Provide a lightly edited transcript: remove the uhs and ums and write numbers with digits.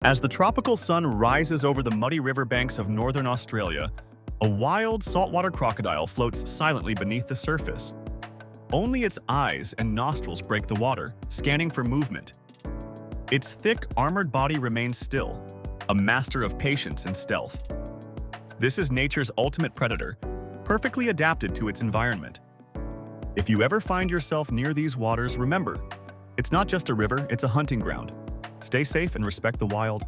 As the tropical sun rises over the muddy riverbanks of northern Australia, a wild saltwater crocodile floats silently beneath the surface. Only its eyes and nostrils break the water, scanning for movement. Its thick, armored body remains still, a master of patience and stealth. This is nature's ultimate predator, perfectly adapted to its environment. If you ever find yourself near these waters, remember, it's not just a river, it's a hunting ground. Stay safe and respect the wild.